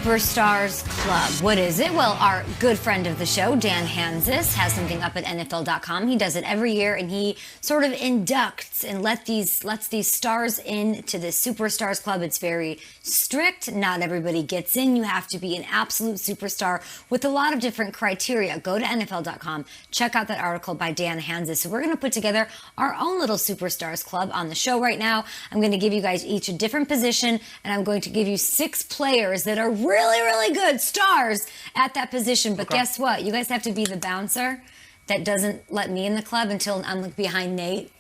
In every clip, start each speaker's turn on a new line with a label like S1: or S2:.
S1: Superstars Club. What is it? Well, our good friend of the show, Dan Hansis, has something up at NFL.com. He does it every year, and he sort of inducts and lets these stars into the Superstars Club. It's very strict. Not everybody gets in. You have to be an absolute superstar with a lot of different criteria. Go to NFL.com. Check out that article by Dan Hansis. So we're going to put together our own little Superstars Club on the show right now. I'm going to give you guys each a different position, and I'm going to give you 6 players that are really, really good stars at that position. But guess what? You guys have to be the bouncer that doesn't let me in the club until I'm like behind Nate.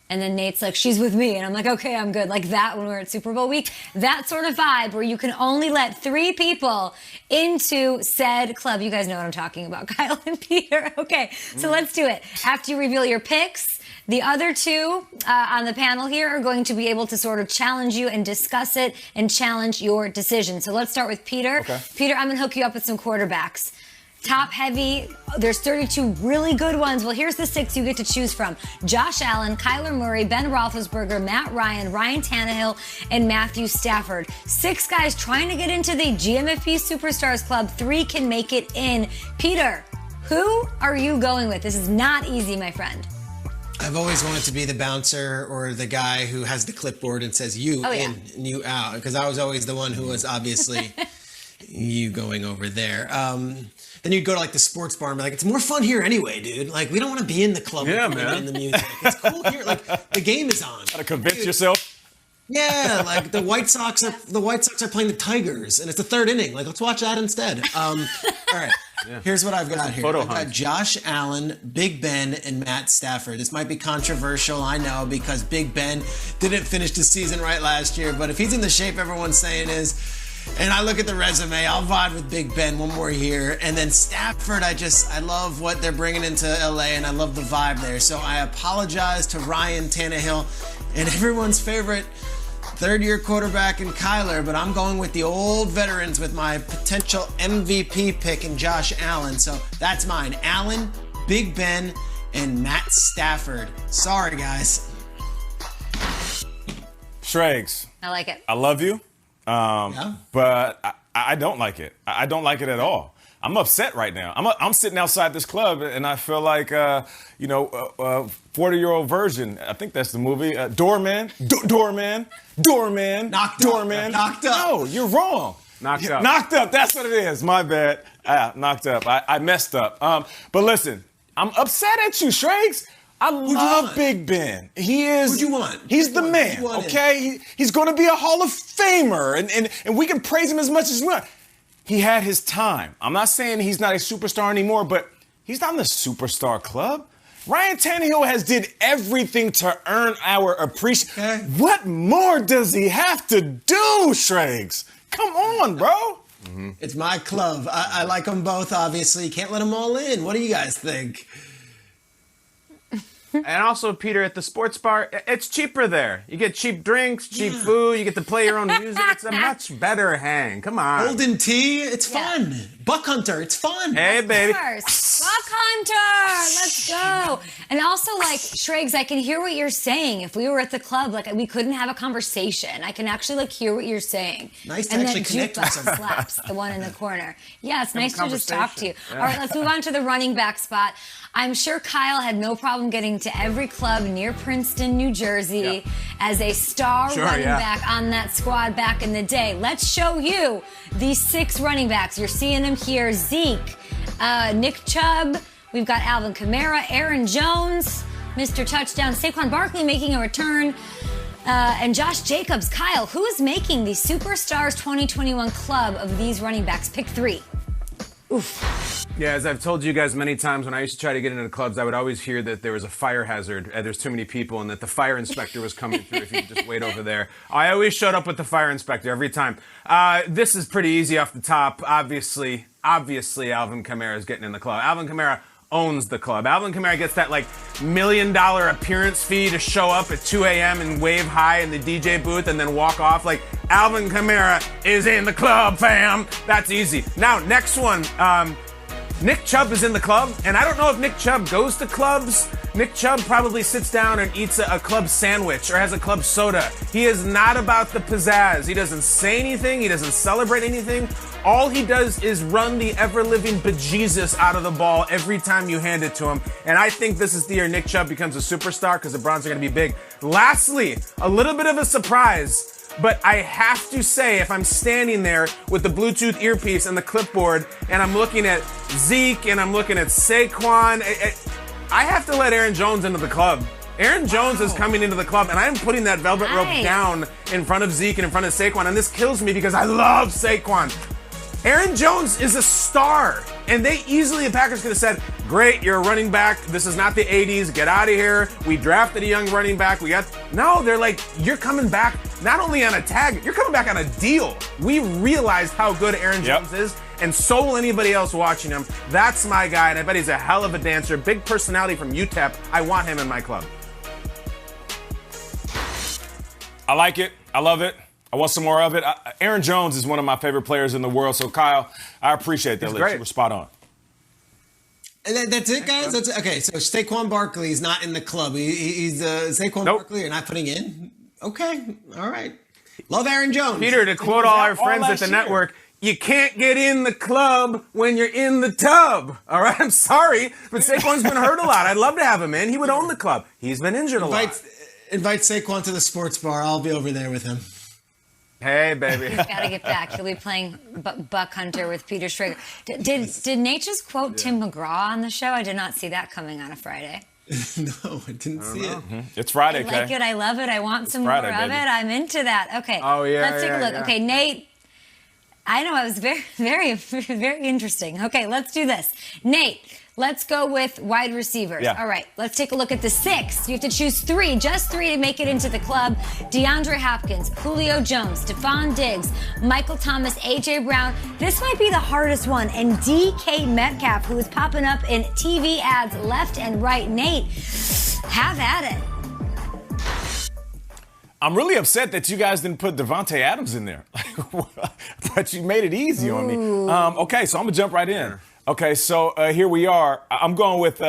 S1: And then Nate's like, she's with me. And I'm like, okay, I'm good. Like that when we're at Super Bowl week. That sort of vibe where you can only let 3 people into said club. You guys know what I'm talking about, Kyle and Peter. Okay, so let's do it. After you reveal your picks, the other 2 on the panel here are going to be able to sort of challenge you and discuss it and challenge your decision. So let's start with Peter.
S2: Okay.
S1: Peter, I'm going to hook you up with some quarterbacks. Top heavy. There's 32 really good ones. Well, here's the 6 you get to choose from. Josh Allen, Kyler Murray, Ben Roethlisberger, Matt Ryan, Ryan Tannehill, and Matthew Stafford. 6 guys trying to get into the GMFB Superstars Club. 3 can make it in. Peter, who are you going with? This is not easy, my friend.
S3: I've always wanted to be the bouncer or the guy who has the clipboard and says you in and you out, because I was always the one who was obviously you going over there. Then you'd go to like the sports bar and be like, it's more fun here anyway, dude. Like we don't want to be in the club in the music. It's cool here. Like the game is on.
S2: Gotta convince yourself.
S3: Yeah, like the White Sox are playing the Tigers and it's the 3rd inning. Like let's watch that instead. All right. Yeah. Here's what I've got here. I've got Josh Allen, Big Ben, and Matt Stafford. This might be controversial, I know, because Big Ben didn't finish the season right last year. But if he's in the shape everyone's saying is, and I look at the resume, I'll vibe with Big Ben one more year. And then Stafford, I love what they're bringing into LA, and I love the vibe there. So I apologize to Ryan Tannehill and everyone's favorite 3rd-year quarterback in Kyler, but I'm going with the old veterans with my potential MVP pick in Josh Allen. So that's mine. Allen, Big Ben, and Matt Stafford. Sorry, guys.
S2: Shregs.
S1: I like it.
S2: I love you, but I don't like it. I don't like it at all. I'm upset right now. I'm sitting outside this club, and I feel like, 40-year-old version. I think that's the movie. Doorman. Knocked up. No, you're wrong. Knocked up. That's what it is. My bad. Knocked up. I messed up. But listen, I'm upset at you, Shregs. I love Big Ben. He is.
S3: Who'd you want?
S2: He's the man. Okay. He's going to be a Hall of Famer, and we can praise him as much as we want. He had his time. I'm not saying he's not a superstar anymore, but he's not in the superstar club. Ryan Tannehill has did everything to earn our appreciation. Okay. What more does he have to do, Shregs? Come on, bro.
S3: Mm-hmm. It's my club. I like them both, obviously. Can't let them all in. What do you guys think?
S4: And also, Peter, at the sports bar, it's cheaper there. You get cheap drinks, cheap food. You get to play your own music. It's a much better hang. Come on.
S3: Golden tea. It's fun. Buck Hunter. It's fun.
S4: Hey, baby.
S1: Buck Hunter. Let's go. And also, like, Shregs, I can hear what you're saying. If we were at the club, like, we couldn't have a conversation. I can actually, like, hear what you're saying.
S3: Nice to actually connect with someone.
S1: Slaps the one in the corner. Yeah, it's nice to just talk to you. Yeah. All right, let's move on to the running back spot. I'm sure Kyle had no problem getting to every club near Princeton, New Jersey as a star running back on that squad back in the day. Let's show you these 6 running backs. You're seeing them here. Zeke, Nick Chubb. We've got Alvin Kamara, Aaron Jones, Mr. Touchdown, Saquon Barkley making a return, and Josh Jacobs. Kyle, who is making the Superstars 2021 club of these running backs? Pick 3. Oof.
S4: Yeah, as I've told you guys many times, when I used to try to get into the clubs, I would always hear that there was a fire hazard, there's too many people, and that the fire inspector was coming through if you could just wait over there. I always showed up with the fire inspector every time. This is pretty easy off the top. Obviously, Alvin Kamara is getting in the club. Alvin Kamara owns the club. Alvin Kamara gets that $1 million appearance fee to show up at 2 a.m. and wave hi in the DJ booth and then walk off. Like, Alvin Kamara is in the club, fam. That's easy. Now, next one. Nick Chubb is in the club, and I don't know if Nick Chubb goes to clubs. Nick Chubb probably sits down and eats a club sandwich or has a club soda. He is not about the pizzazz. He doesn't say anything. He doesn't celebrate anything. All he does is run the ever-living bejesus out of the ball every time you hand it to him. And I think this is the year Nick Chubb becomes a superstar because the Browns are going to be big. Lastly, a little bit of a surprise, but I have to say, if I'm standing there with the Bluetooth earpiece and the clipboard, and I'm looking at Zeke and I'm looking at Saquon, I have to let Aaron Jones into the club. Aaron Jones is coming into the club, and I'm putting that velvet rope down in front of Zeke and in front of Saquon, and this kills me because I love Saquon. Aaron Jones is a star, and the Packers could have said, great, you're a running back. This is not the 80s. Get out of here. We drafted a young running back. No, they're like, you're coming back not only on a tag, you're coming back on a deal. We realized how good Aaron Jones is, and so will anybody else watching him. That's my guy, and I bet he's a hell of a dancer. Big personality from UTEP. I want him in my club.
S2: I like it. I love it. I want some more of it. Aaron Jones is one of my favorite players in the world. So, Kyle, I appreciate that.
S4: Great.
S2: You were spot on.
S3: And that's it, guys? That's it? Okay, so Saquon Barkley is not in the club. He's Saquon Barkley you're not putting in? Okay, all right. Love Aaron Jones.
S4: Peter, to quote all our friends at the network, you can't get in the club when you're in the tub. All right, I'm sorry, but Saquon's been hurt a lot. I'd love to have him in. He would own the club. He's been injured a lot.
S3: Invite Saquon to the sports bar. I'll be over there with him.
S4: Hey, baby.
S1: He's got to get back. He'll be playing Buck Hunter with Peter Schrager. Did Nate just quote Tim McGraw on the show? I did not see that coming on a Friday.
S3: No, I didn't see it.
S2: Mm-hmm. It's Friday,
S1: I like it. I love it. I want some more of it. I'm into that. Okay.
S4: Oh, yeah.
S1: Let's take a look. Okay, Nate. I know it was very, very, very interesting. Okay, let's do this. Nate, let's go with wide receivers.
S2: Yeah.
S1: All right, let's take a look at the 6. You have to choose 3, just 3 to make it into the club. DeAndre Hopkins, Julio Jones, Stephon Diggs, Michael Thomas, A.J. Brown. This might be the hardest one. And DK Metcalf, who is popping up in TV ads left and right. Nate, have at it.
S2: I'm really upset that you guys didn't put Devontae Adams in there. But you made it easy on me. Okay, so I'm going to jump right in. Okay, so here we are. I'm going with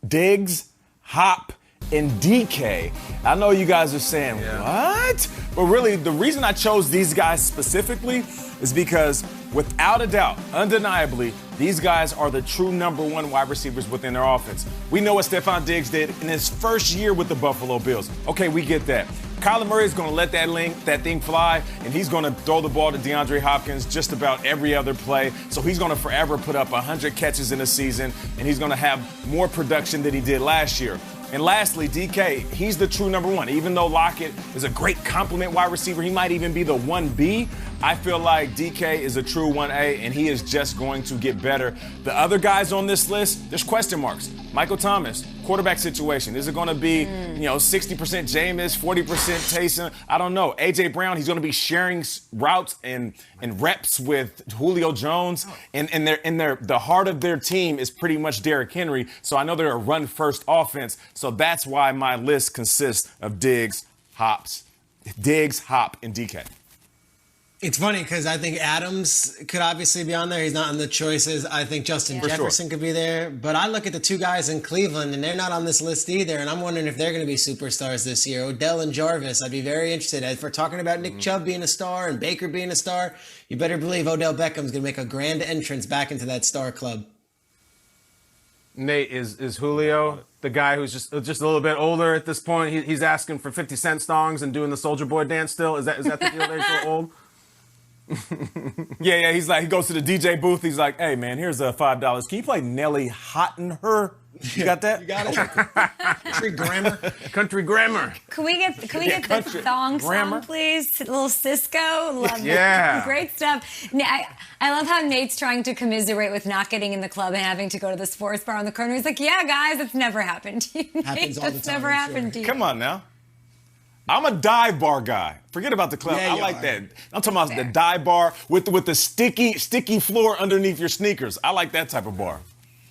S2: Diggs, Hop, and DK. I know you guys are saying, what? But really, the reason I chose these guys specifically is because, without a doubt, undeniably, these guys are the true number 1 wide receivers within their offense. We know what Stephon Diggs did in his first year with the Buffalo Bills. Okay, we get that. Kyler Murray is going to let that thing fly, and he's going to throw the ball to DeAndre Hopkins just about every other play. So he's going to forever put up 100 catches in a season, and he's going to have more production than he did last year. And lastly, DK, he's the true number 1. Even though Lockett is a great complement wide receiver, he might even be the 1B. I feel like DK is a true 1A, and he is just going to get better. The other guys on this list, there's question marks. Michael Thomas, quarterback situation. Is it going to be, 60% Jameis, 40% Taysom? I don't know. A.J. Brown, he's going to be sharing routes and reps with Julio Jones. And the heart of their team is pretty much Derrick Henry. So I know they're a run-first offense. So that's why my list consists of Diggs, Hop, and DK.
S3: It's funny because I think Adams could obviously be on there. He's not on the choices. I think Justin Jefferson could be there. But I look at the 2 guys in Cleveland, and they're not on this list either. And I'm wondering if they're going to be superstars this year. Odell and Jarvis, I'd be very interested. If we're talking about Nick Chubb being a star and Baker being a star, you better believe Odell Beckham's going to make a grand entrance back into that star club.
S4: Nate, is Julio the guy who's just a little bit older at this point? He's asking for 50 Cent songs and doing the Soldier Boy dance still? Is that the deal there? He's so old?
S2: Yeah, he's like, he goes to the DJ booth. He's like, hey, man, here's $5. Can you play Nelly Hot in Her? You got that?
S3: You got it. Country grammar.
S1: Can we get the thong song, please? A little Cisco. Love
S4: it.
S1: Great stuff. I love how Nate's trying to commiserate with not getting in the club and having to go to the sports bar on the corner. He's like, yeah, guys, it's never happened to you.
S3: Happens all the time.
S1: It's never happened to you.
S2: Come on now. I'm a dive bar guy. Forget about the club. I like that. I'm talking about the dive bar with the sticky floor underneath your sneakers. I like that type of bar.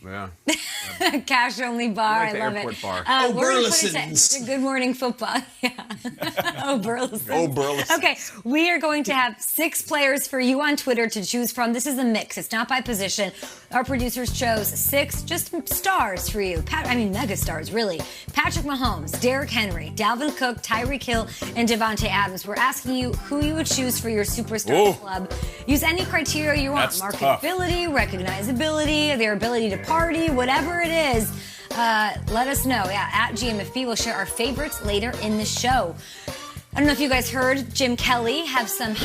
S4: Yeah.
S1: Cash only bar.
S4: Like the
S1: I love
S4: airport
S1: it.
S4: bar.
S1: We're gonna put it
S3: Burleson's.
S1: to Good Morning Football. Yeah. Burleson.
S2: Burleson.
S1: Okay, we are going to have 6 players for you on Twitter to choose from. This is a mix. It's not by position. Our producers chose 6 just stars for you. Mega stars, really. Patrick Mahomes, Derrick Henry, Dalvin Cook, Tyreek Hill, and Devontae Adams. We're asking you who you would choose for your superstar club. Use any criteria you want.
S2: That's
S1: Marketability, recognizability, their ability to party, whatever it is. Let us know. Yeah, at GMFB, we'll share our favorites later in the show. I don't know if you guys heard Jim Kelly have some high